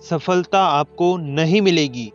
सफलता आपको नहीं मिलेगी।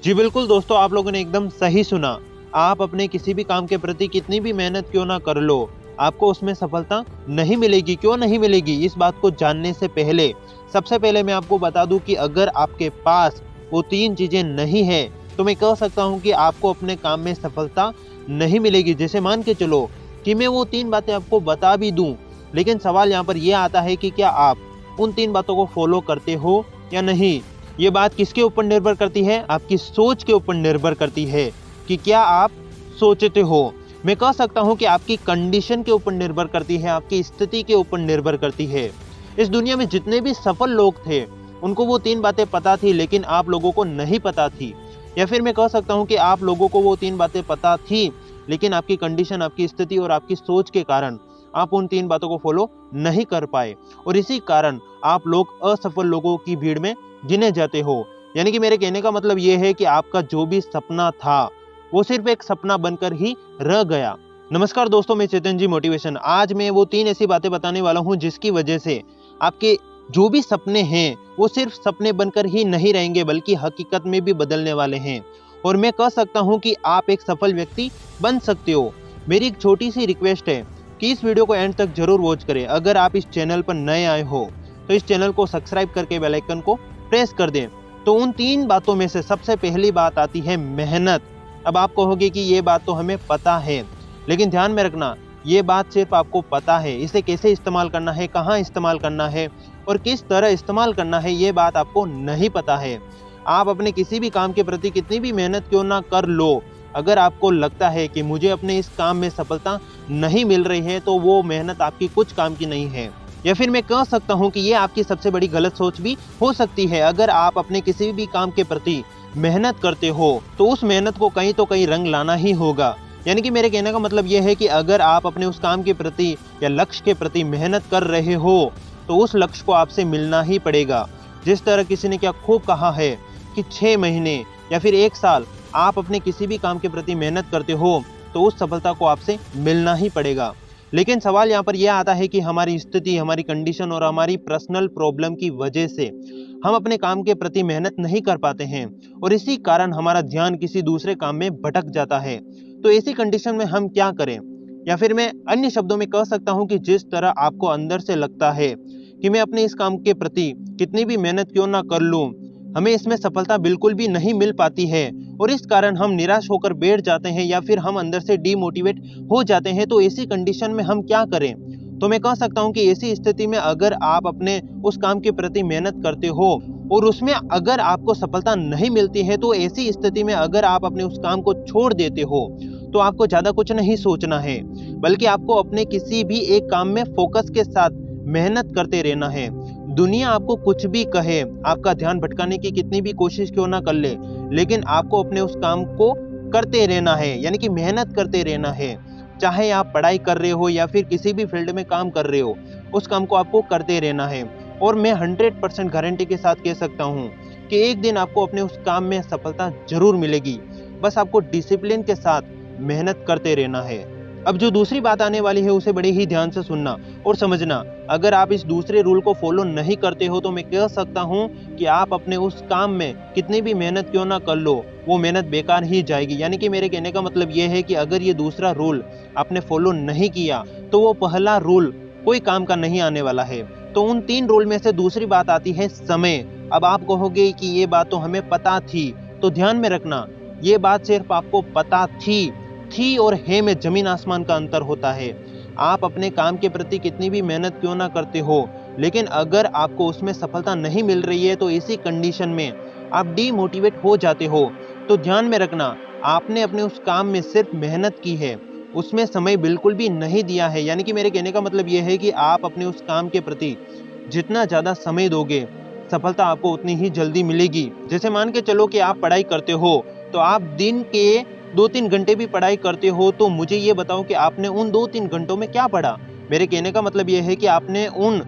जी बिल्कुल दोस्तों, आप लोगों ने एकदम सही सुना। आप अपने किसी भी काम के प्रति कितनी भी मेहनत क्यों ना कर लो, आपको उसमें सफलता नहीं मिलेगी। क्यों नहीं मिलेगी, इस बात को जानने से पहले सबसे पहले मैं आपको बता दूं कि अगर आपके पास वो 3 चीजें नहीं है तो मैं कह सकता हूं कि आपको अपने काम में सफलता नहीं मिलेगी। जैसे मान के चलो कि मैं वो 3 बातें आपको बता भी दूं, लेकिन सवाल यहाँ पर यह आता है कि क्या आप उन 3 बातों को फॉलो करते हो या नहीं। ये बात किसके ऊपर निर्भर करती है, आपकी सोच के ऊपर निर्भर करती है कि क्या आप सोचते हो। मैं कह सकता हूं कि आपकी कंडीशन के ऊपर निर्भर करती है, आपकी स्थिति के ऊपर निर्भर करती है। इस दुनिया में जितने भी सफल लोग थे उनको वो 3 बातें पता थी, लेकिन आप लोगों को नहीं पता थी। या फिर मैं कह सकता हूं कि आप लोगों को वो 3 बातें पता थी, लेकिन आपकी कंडीशन, आपकी स्थिति और आपकी सोच के कारण आप उन 3 बातों को फॉलो नहीं कर पाए, और इसी कारण आप लोग असफल लोगों की भीड़ में गिने जाते हो। यानी कि मेरे कहने का मतलब ये है कि आपका जो भी सपना था वो सिर्फ एक सपना बनकर ही रह गया। नमस्कार दोस्तों, मैं चेतन जी मोटिवेशन। आज मैं वो 3 ऐसी बातें बताने वाला हूं जिसकी वजह से आपके जो भी सपने हैं वो सिर्फ सपने बनकर ही नहीं रहेंगे, बल्कि हकीकत में भी बदलने वाले हैं। और मैं कह सकता हूं कि आप एक सफल व्यक्ति बन सकते हो। मेरी एक छोटी सी रिक्वेस्ट है कि इस वीडियो को एंड तक जरूर वॉच करें। अगर आप इस चैनल पर नए आए हो तो इस चैनल को सब्सक्राइब करके बेल आइकन को प्रेस कर दें। तो उन 3 बातों में से सबसे पहली बात आती है मेहनत। अब आप कहोगे कि ये बात तो हमें पता है, लेकिन ध्यान में रखना, ये बात सिर्फ आपको पता है। इसे कैसे इस्तेमाल करना है, कहाँ इस्तेमाल करना है और किस तरह इस्तेमाल करना है, ये बात आपको नहीं पता है। आप अपने किसी भी काम के प्रति कितनी भी मेहनत क्यों ना कर लो, अगर आपको लगता है कि मुझे अपने इस काम में सफलता नहीं मिल रही है तो वो मेहनत आपकी कुछ काम की नहीं है। या फिर मैं कह सकता हूं कि ये आपकी सबसे बड़ी गलत सोच भी हो सकती है। अगर आप अपने किसी भी काम के प्रति मेहनत करते हो तो उस मेहनत को कहीं तो कहीं रंग लाना ही होगा। यानी कि मेरे कहने का मतलब यह है कि अगर आप अपने उस काम के प्रति या लक्ष्य के प्रति मेहनत कर रहे हो तो उस लक्ष्य को आपसे मिलना ही पड़ेगा। जिस तरह किसी ने क्या खूब कहा है कि 6 महीने या फिर 1 साल आप अपने किसी भी काम के प्रति मेहनत करते हो तो उस सफलता को आपसे मिलना ही पड़ेगा। लेकिन सवाल यहाँ पर यह आता है कि हमारी स्थिति, हमारी कंडीशन और हमारी पर्सनल प्रॉब्लम की वजह से हम अपने काम के प्रति मेहनत नहीं कर पाते हैं, और इसी कारण हमारा ध्यान किसी दूसरे काम में भटक जाता है। तो ऐसी कंडीशन में हम क्या करें, या फिर मैं अन्य शब्दों में कह सकता हूं कि जिस तरह आपको अंदर से लगता है कि मैं अपने इस काम के प्रति कितनी भी मेहनत क्यों ना कर लूं, हमें इसमें सफलता बिल्कुल भी नहीं मिल पाती है, और इस कारण हम निराश होकर बैठ जाते हैं या फिर हम अंदर से डीमोटिवेट हो जाते हैं। तो ऐसी कंडीशन में हम क्या करें? तो मैं कह सकता हूं कि ऐसी स्थिति में अगर आप अपने उस काम के प्रति मेहनत करते हो और उसमें अगर आपको सफलता नहीं मिलती है, तो ऐसी स्थिति में अगर आप अपने उस काम को छोड़ देते हो तो आपको ज्यादा कुछ नहीं सोचना है, बल्कि आपको अपने किसी भी एक काम में फोकस के साथ मेहनत करते रहना है। दुनिया आपको कुछ भी कहे, आपका ध्यान भटकाने की कितनी भी कोशिश क्यों ना कर ले, लेकिन आपको अपने उस काम को करते रहना है, यानी कि मेहनत करते रहना है। चाहे आप पढ़ाई कर रहे हो या फिर किसी भी फील्ड में काम कर रहे हो, उस काम को आपको करते रहना है। और मैं 100% गारंटी के साथ कह सकता हूँ कि एक दिन आपको अपने उस काम में सफलता जरूर मिलेगी। बस आपको डिसिप्लिन के साथ मेहनत करते रहना है। अब जो दूसरी बात आने वाली है उसे बड़े ही ध्यान से सुनना और समझना। अगर आप इस दूसरे रूल को फॉलो नहीं करते हो तो मैं कह सकता हूं कि आप अपने उस काम में कितनी भी मेहनत क्यों ना कर लो, वो मेहनत बेकार ही जाएगी। यानी कि मेरे कहने का मतलब ये है कि अगर ये दूसरा रूल आपने फॉलो नहीं किया तो वो पहला रूल कोई काम का नहीं आने वाला है। तो उन 3 रूल में से दूसरी बात आती है समय। अब आप कहोगे कि ये बात तो हमें पता थी, तो ध्यान में रखना, ये बात सिर्फ आपको पता थी और है में जमीन आसमान का अंतर होता है। आप अपने काम के प्रति कितनी भी मेहनत क्यों ना करते हो, लेकिन अगर आपको उसमें सफलता नहीं मिल रही है तो इसी कंडीशन में आप डीमोटिवेट हो जाते हो। तो ध्यान में रखना, आपने अपने उस काम में सिर्फ मेहनत की है, उसमें समय बिल्कुल भी नहीं दिया है। यानी कि मेरे कहने का मतलब यह है कि आप अपने उस काम के प्रति जितना ज्यादा समय दोगे, सफलता आपको उतनी ही जल्दी मिलेगी। जैसे मान के चलो कि आप पढ़ाई करते हो, तो आप दिन के 2-3 घंटे भी पढ़ाई करते हो, तो मुझे ये बताओ कि आपने उन 2-3 घंटों में क्या पढ़ा। मेरे कहने का मतलब यह है कि आपने उन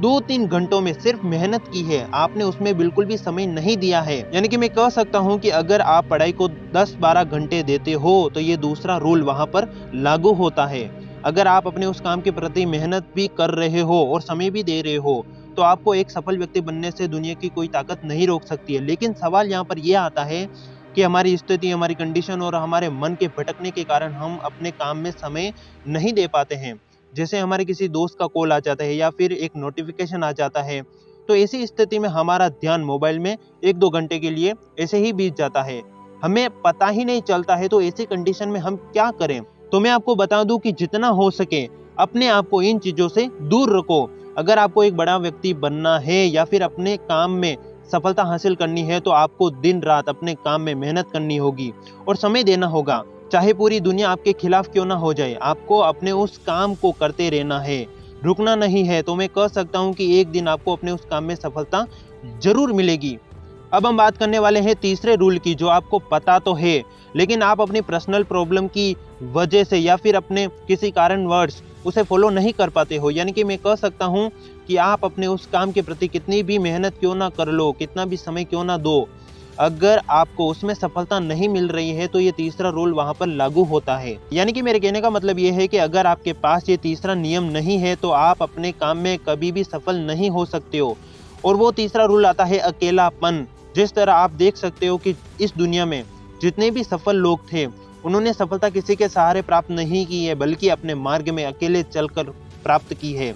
2-3 घंटों में सिर्फ मेहनत की है, आपने उसमें बिल्कुल भी समय नहीं दिया है। यानी कि मैं कह सकता हूं कि अगर आप पढ़ाई को 10-12 घंटे देते हो तो ये दूसरा रूल वहां पर लागू होता है। अगर आप अपने उस काम के प्रति मेहनत भी कर रहे हो और समय भी दे रहे हो तो आपको एक सफल व्यक्ति बनने से दुनिया की कोई ताकत नहीं रोक सकती है। लेकिन सवाल यहाँ पर यह आता है कि हमारी स्थिति, हमारी कंडीशन और हमारे मन के भटकने के कारण हम अपने काम में समय नहीं दे पाते हैं। जैसे हमारे किसी दोस्त का कॉल आ जाता है या फिर एक नोटिफिकेशन आ जाता है, तो ऐसी स्थिति में हमारा ध्यान मोबाइल में 1-2 घंटे के लिए ऐसे ही बीत जाता है, हमें पता ही नहीं चलता है। तो ऐसी कंडीशन में हम क्या करें? तो मैं आपको बता दूं कि जितना हो सके अपने आप को इन चीजों से दूर रखो। अगर आपको एक बड़ा व्यक्ति बनना है या फिर अपने काम में सफलता हासिल करनी है, तो आपको दिन रात अपने काम में मेहनत करनी होगी और समय देना होगा। चाहे पूरी दुनिया आपके खिलाफ क्यों ना हो जाए, आपको अपने उस काम को करते रहना है, रुकना नहीं है। तो मैं कह सकता हूं कि एक दिन आपको अपने उस काम में सफलता जरूर मिलेगी। अब हम बात करने वाले हैं तीसरे रूल की, जो आपको पता तो है लेकिन आप अपनी पर्सनल प्रॉब्लम की वजह से या फिर अपने किसी कारणवश उसे फॉलो नहीं कर पाते हो। यानी कि मैं कह सकता हूं कि आप अपने उस काम के प्रति कितनी भी मेहनत क्यों ना कर लो, कितना भी समय क्यों ना दो, अगर आपको उसमें सफलता नहीं मिल रही है तो ये तीसरा रूल वहां पर लागू होता है। यानी कि मेरे कहने का मतलब ये है कि अगर आपके पास ये तीसरा नियम नहीं है तो आप अपने काम में कभी भी सफल नहीं हो सकते हो। और वो तीसरा रूल आता है अकेलापन। जिस तरह आप देख सकते हो कि इस दुनिया में जितने भी सफल लोग थे, उन्होंने सफलता किसी के सहारे प्राप्त नहीं की है, बल्कि अपने मार्ग में अकेले चलकर प्राप्त की है।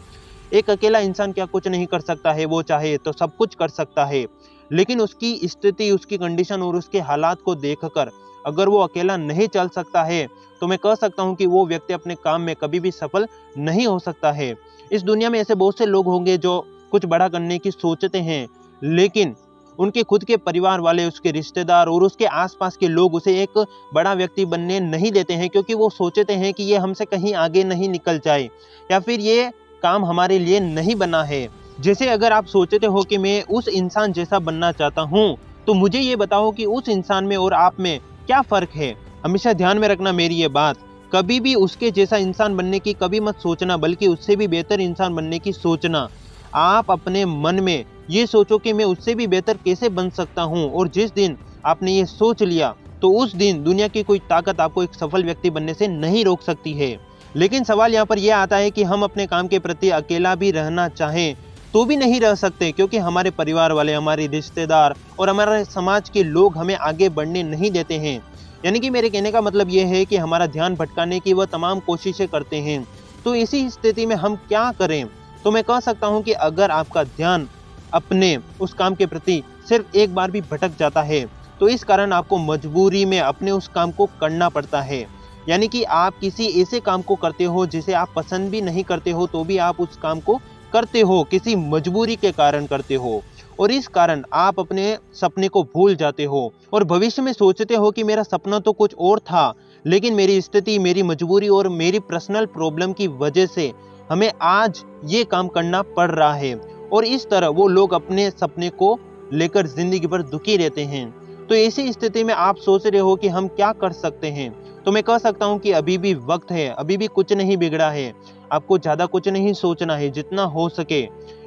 एक अकेला इंसान क्या कुछ नहीं कर सकता है? वो चाहे तो सब कुछ कर सकता है, लेकिन उसकी स्थिति, उसकी कंडीशन और उसके हालात को देखकर अगर वो अकेला नहीं चल सकता है, तो मैं कह सकता हूँ कि वो व्यक्ति अपने काम में कभी भी सफल नहीं हो सकता है। इस दुनिया में ऐसे बहुत से लोग होंगे जो कुछ बड़ा करने की सोचते हैं, लेकिन उनके खुद के परिवार वाले, उसके रिश्तेदार और उसके आसपास के लोग उसे एक बड़ा व्यक्ति बनने नहीं देते हैं, क्योंकि वो सोचते हैं कि ये हमसे कहीं आगे नहीं निकल जाए या फिर ये काम हमारे लिए नहीं बना है। जैसे अगर आप सोचते हो कि मैं उस इंसान जैसा बनना चाहता हूँ, तो मुझे ये बताओ कि उस इंसान में और आप में क्या फर्क है। हमेशा ध्यान में रखना मेरी ये बात, कभी भी उसके जैसा इंसान बनने की कभी मत सोचना, बल्कि उससे भी बेहतर इंसान बनने की सोचना। आप अपने मन में ये सोचो कि मैं उससे भी बेहतर कैसे बन सकता हूँ, और जिस दिन आपने ये सोच लिया तो उस दिन दुनिया की कोई ताकत आपको एक सफल व्यक्ति बनने से नहीं रोक सकती है। लेकिन सवाल यहाँ पर यह आता है कि हम अपने काम के प्रति अकेला भी रहना चाहें तो भी नहीं रह सकते, क्योंकि हमारे परिवार वाले, हमारे रिश्तेदार और हमारे समाज के लोग हमें आगे बढ़ने नहीं देते हैं। यानी कि मेरे कहने का मतलब यह है कि हमारा ध्यान भटकाने की वह तमाम कोशिशें करते हैं। तो इसी स्थिति में हम क्या करें? तो मैं कह सकता हूं कि अगर आपका ध्यान अपने उस काम के प्रति सिर्फ एक बार भी भटक जाता है, तो इस कारण आपको मजबूरी में अपने उस काम को करना पड़ता है। यानी कि आप किसी ऐसे काम को करते हो जिसे आप पसंद भी नहीं करते हो, तो भी आप उस काम को करते हो, किसी मजबूरी के कारण करते हो, और इस कारण आप अपने सपने को भूल जाते हो और भविष्य में सोचते हो कि मेरा सपना तो कुछ और था, लेकिन मेरी स्थिति, मेरी मजबूरी और मेरी पर्सनल प्रॉब्लम की वजह से हमें आज ये काम करना पड़ रहा है। और इस तरह वो लोग अपने सपने को लेकर जिंदगी भर दुखी रहते हैं। तो ऐसी स्थिति में आप सोच रहे हो कि हम क्या कर सकते हैं, तो मैं कह सकता हूं कि अभी भी वक्त है, अभी भी कुछ नहीं बिगड़ा है। आपको ज्यादा कुछ नहीं सोचना है, जितना हो सके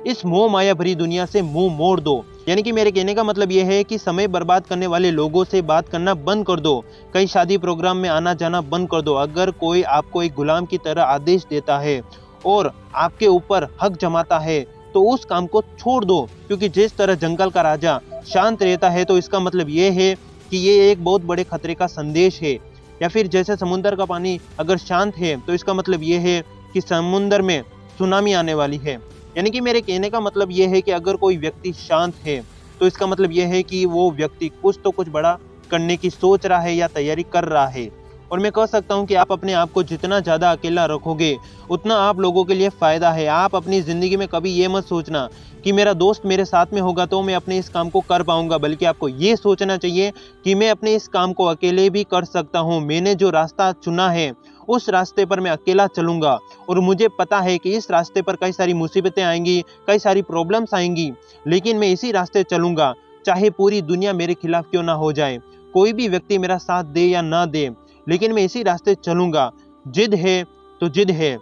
इस मोह माया भरी दुनिया से मुंह मोड़ दो। यानी कि मेरे कहने का मतलब यह है कि समय बर्बाद करने वाले लोगों से बात करना बंद कर दो, कई शादी प्रोग्राम में आना जाना बंद कर दो। अगर कोई आपको एक गुलाम की तरह आदेश देता है और आपके ऊपर हक जमाता है, तो उस काम को छोड़ दो, क्योंकि जिस तरह जंगल का राजा शांत रहता है, तो इसका मतलब ये है कि ये एक बहुत बड़े खतरे का संदेश है। या फिर जैसे समुद्र का पानी अगर शांत है, तो इसका मतलब ये है कि समुद्र में सुनामी आने वाली है। यानी कि मेरे कहने का मतलब ये है कि अगर कोई व्यक्ति शांत है, तो इसका मतलब ये है कि वो व्यक्ति कुछ तो कुछ बड़ा करने की सोच रहा है या तैयारी कर रहा है। और मैं कह सकता हूं कि आप अपने आप को जितना ज़्यादा अकेला रखोगे, उतना आप लोगों के लिए फ़ायदा है। आप अपनी ज़िंदगी में कभी ये मत सोचना कि मेरा दोस्त मेरे साथ में होगा तो मैं अपने इस काम को कर पाऊंगा, बल्कि आपको ये सोचना चाहिए कि मैं अपने इस काम को अकेले भी कर सकता हूँ। मैंने जो रास्ता चुना है, उस रास्ते पर मैं अकेला चलूंगा, और मुझे पता है कि इस रास्ते पर कई सारी मुसीबतें आएंगी, कई सारी प्रॉब्लम्स आएंगी, लेकिन मैं इसी रास्ते चलूंगा, चाहे पूरी दुनिया मेरे खिलाफ क्यों ना हो जाए, कोई भी व्यक्ति मेरा साथ दे या ना दे, लेकिन मैं इसी रास्ते चलूंगा। जिद है तो जिद है।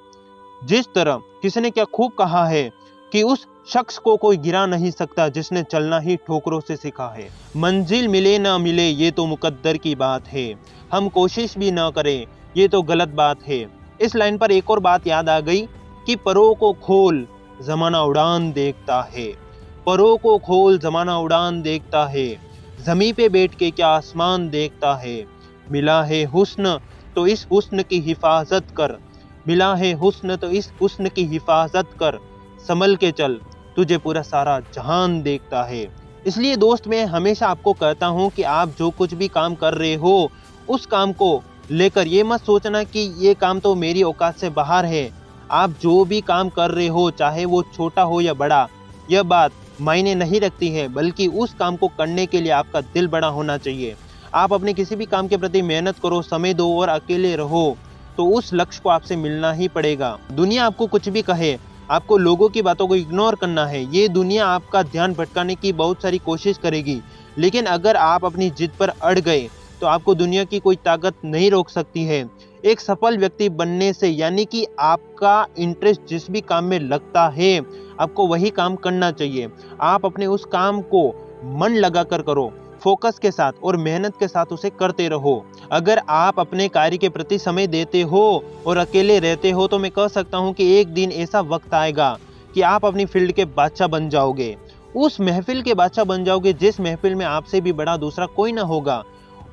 जिस तरह किसी ने क्या खूब कहा है कि उस शख्स को कोई गिरा नहीं सकता जिसने चलना ही ठोकरों से सीखा है। मंजिल मिले ना मिले ये तो मुकद्दर की बात है, हम कोशिश भी ना करें ये तो गलत बात है। इस लाइन पर एक और बात याद आ गई कि परों को खोल, जमाना उड़ान देखता है। परों को खोल जमाना उड़ान देखता है। जमी पे बैठ के क्या आसमान देखता है। मिला है हुस्न तो इस हुस्न की हिफाजत कर। मिला है हुस्न तो इस हुस्न की हिफाजत कर। संभल के चल तुझे पूरा सारा जहान देखता है। इसलिए दोस्त मैं हमेशा आपको कहता हूँ कि आप जो कुछ भी काम कर रहे हो उस काम को लेकर ये मत सोचना कि ये काम तो मेरी औकात से बाहर है। आप जो भी काम कर रहे हो चाहे वो छोटा हो या बड़ा, यह बात मायने नहीं रखती है, बल्कि उस काम को करने के लिए आपका दिल बड़ा होना चाहिए। आप अपने किसी भी काम के प्रति मेहनत करो, समय दो और अकेले रहो तो उस लक्ष्य को आपसे मिलना ही पड़ेगा। दुनिया आपको कुछ भी कहे, आपको लोगों की बातों को इग्नोर करना है। ये दुनिया आपका ध्यान भटकाने की बहुत सारी कोशिश करेगी, लेकिन अगर आप अपनी जिद पर अड़ गए तो आपको दुनिया की कोई ताकत नहीं रोक सकती है। एक सफल व्यक्ति बनने से यानी कि आपका इंटरेस्ट जिस भी काम में लगता है आपको वही काम करना चाहिए। आप अपने उस काम को मन लगाकर करो, फोकस के साथ और मेहनत के साथ उसे करते रहो। अगर आप अपने कार्य के प्रति समय देते हो और अकेले रहते हो तो मैं कह सकता हूं कि एक दिन ऐसा वक्त आएगा कि आप अपनी फील्ड के बादशाह बन जाओगे। उस महफिल के बादशाह बन जाओगे जिस महफिल में आपसे भी बड़ा दूसरा कोई ना होगा।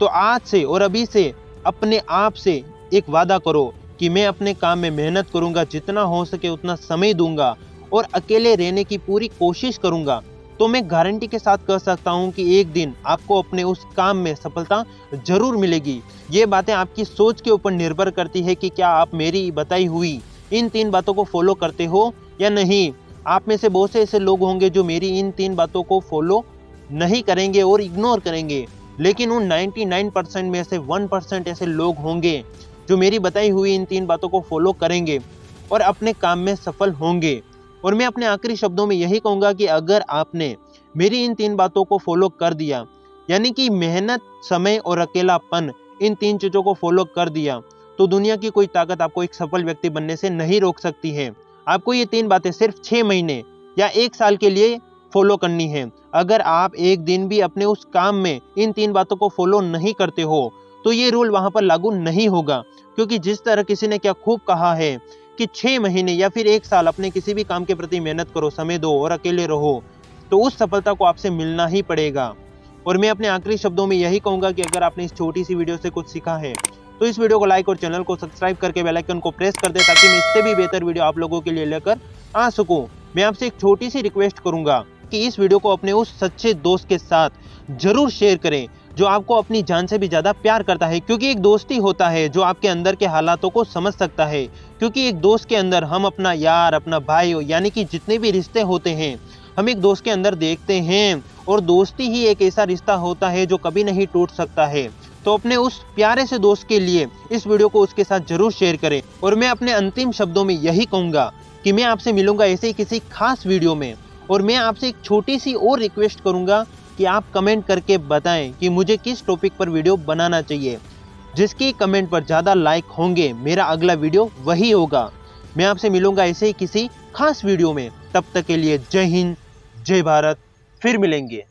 तो आज से और अभी से अपने आप से एक वादा करो कि मैं अपने काम में मेहनत करूंगा, जितना हो सके उतना समय दूंगा और अकेले रहने की पूरी कोशिश करूंगा। तो मैं गारंटी के साथ कह सकता हूं कि एक दिन आपको अपने उस काम में सफलता जरूर मिलेगी। ये बातें आपकी सोच के ऊपर निर्भर करती है कि क्या आप मेरी बताई हुई इन 3 बातों को फॉलो करते हो या नहीं। आप में से बहुत से ऐसे लोग होंगे जो मेरी इन 3 बातों को फॉलो नहीं करेंगे और इग्नोर करेंगे, लेकिन उन 99% में से 1% ऐसे लोग होंगे जो मेरी बताई हुई इन 3 बातों को फॉलो करेंगे और अपने काम में सफल होंगे। और मैं अपने आखिरी शब्दों में यही कहूंगा कि अगर आपने मेरी इन 3 बातों को फॉलो कर दिया, यानी कि मेहनत, समय और अकेलापन, इन 3 चीजों को फॉलो कर दिया, तो दुनिया की कोई ताकत आपको एक सफल व्यक्ति बनने से नहीं रोक सकती है। आपको ये 3 बातें सिर्फ 6 महीने या 1 साल के लिए फॉलो करनी है। अगर आप एक दिन भी अपने उस काम में इन 3 बातों को फॉलो नहीं करते हो तो ये रूल वहां पर लागू नहीं होगा, क्योंकि जिस तरह किसी ने क्या खूब कहा है कि 6 महीने या फिर 1 साल अपने किसी भी काम के प्रति मेहनत करो, समय दो और अकेले रहो, तो उस सफलता को आपसे मिलना ही पड़ेगा। और मैं अपने आखिरी शब्दों में यही कहूंगा कि अगर आपने इस छोटी सी वीडियो से कुछ सीखा है तो इस वीडियो को लाइक और चैनल को सब्सक्राइब करके बेल आइकन को प्रेस कर दे, ताकि मैं इससे भी बेहतर वीडियो आप लोगों के लिए लेकर आ सकूं। मैं आपसे एक छोटी सी रिक्वेस्ट करूंगा कि इस वीडियो को अपने उस सच्चे दोस्त के साथ जरूर शेयर करें जो आपको अपनी जान से भी ज्यादा प्यार करता है, क्योंकि एक दोस्त ही होता है जो आपके अंदर के हालातों को समझ सकता है। क्योंकि एक दोस्त के अंदर हम अपना यार, अपना भाई, यानी कि जितने भी रिश्ते होते हैं हम एक दोस्त के अंदर देखते हैं, और दोस्ती ही एक ऐसा रिश्ता होता है जो कभी नहीं टूट सकता है। तो अपने उस प्यारे से दोस्त के लिए इस वीडियो को उसके साथ जरूर शेयर करें। और मैं अपने अंतिम शब्दों में यही कहूंगा कि मैं आपसे मिलूंगा ऐसे ही किसी खास वीडियो में, और मैं आपसे एक छोटी सी और रिक्वेस्ट करूंगा कि आप कमेंट करके बताएं कि मुझे किस टॉपिक पर वीडियो बनाना चाहिए। जिसकी कमेंट पर ज़्यादा लाइक होंगे मेरा अगला वीडियो वही होगा। मैं आपसे मिलूंगा ऐसे ही किसी खास वीडियो में। तब तक के लिए जय हिंद, जय भारत, फिर मिलेंगे।